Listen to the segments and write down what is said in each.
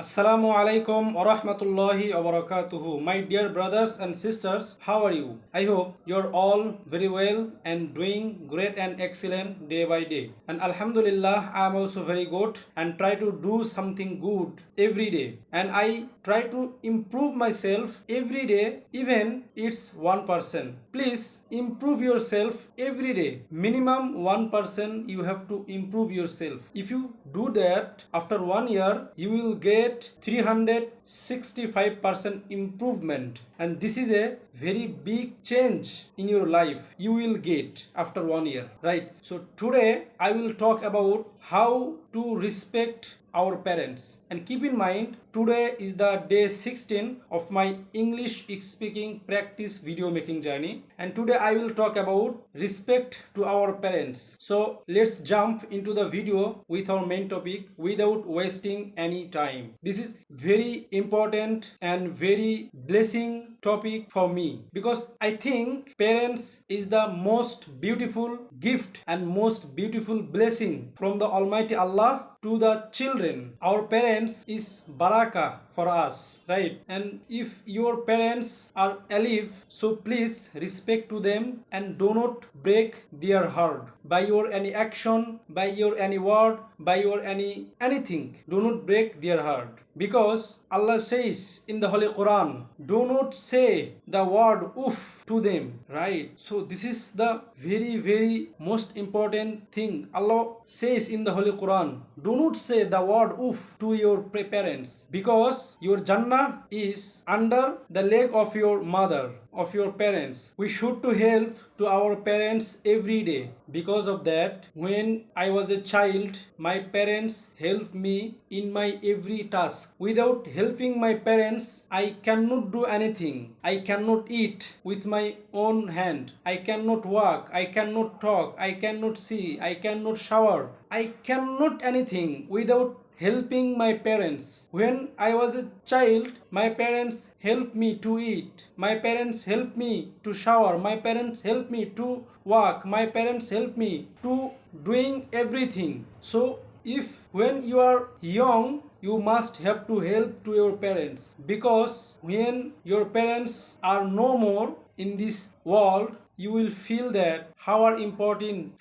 Assalamu alaikum rahmatullahi barakatuhu. My dear brothers and sisters, how are you? I hope you're all very well and doing great and excellent day by day. And Alhamdulillah, I am also very good and try to do something good every day. And I try to improve myself every day, even it's 1%. Please improve yourself every day. Minimum 1% you have to improve yourself. If you do that, after 1 year, you will get 365% improvement, and this is a very big change in your life you will get after 1 year, right? So today I will talk about how to respect our parents, and keep in mind today is the day 16 of my English speaking practice video making journey, and today I will talk about respect to our parents. So let's jump into the video with our main topic without wasting any time. This is very important and very blessing topic for me, because I think parents is the most beautiful gift and most beautiful blessing from the Almighty Allah to the children. Our parents is barakah for us, right? And if your parents are alive, so please respect to them and do not break their heart by your any action, by your any word, by your anything. Do not break their heart, because Allah says in the Holy Quran, do not say the word oof to them, right? So this is the very most important thing Allah says in the Holy Quran. Do not say the word oof to your parents, because your Jannah is under the leg of your mother, of your parents. We should to help to our parents every day. Because of that, when I was a child, my parents helped me in my every task. Without helping my parents, I cannot do anything. I cannot eat with my own hand. I cannot walk. I cannot talk. I cannot see. I cannot shower. I cannot anything without helping my parents. When I was a child, my parents helped me to eat. My parents helped me to shower. My parents helped me to walk. My parents helped me to doing everything. So if when you are young, you must have to help to your parents, because when your parents are no more in this world, you will feel that how are important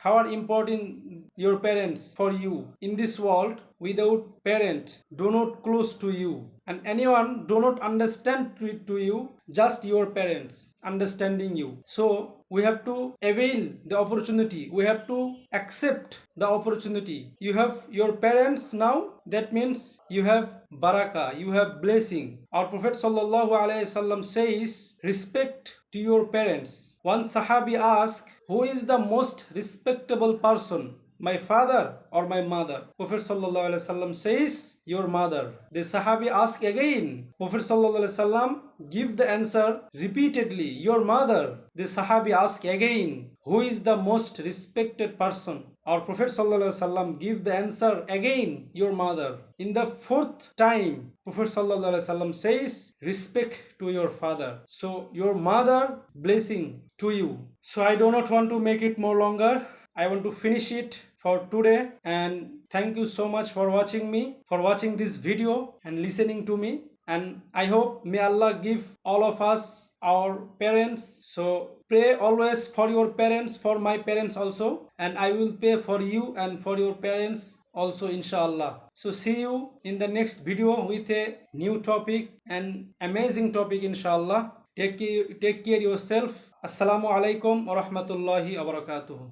your parents for you in this world. Without parent, do not close to you, and anyone do not understand to you, just your parents understanding you. So we have to avail the opportunity, we have to accept the opportunity. You have your parents now, that means you have barakah, you have blessing. Our Prophet sallallahu alaihi wasallam says, respect to your parents. One Sahabi asked, who is the most respectable person, my father or my mother? Prophet sallallahu alaihi wasallam says, your mother. The Sahabi asked again. Prophet sallallahu alaihi wasallam give the answer repeatedly, your mother. The Sahabi asked again, who is the most respected person? Our Prophet sallallahu alaihi wasallam give the answer again, your mother. In the fourth time, Prophet sallallahu alaihi wasallam says, respect to your father. So your mother blessing to you. So I do not want to make it more longer. I want to finish it for today, and thank you so much for watching me, for watching this video and listening to me. And I hope may Allah give all of us our parents. So pray always for your parents, for my parents also, and I will pray for you and for your parents also, inshallah. So see you in the next video with a new topic, and amazing topic, inshallah. Take care yourself. Assalamu alaikum wa rahmatullahi wa barakatuhu.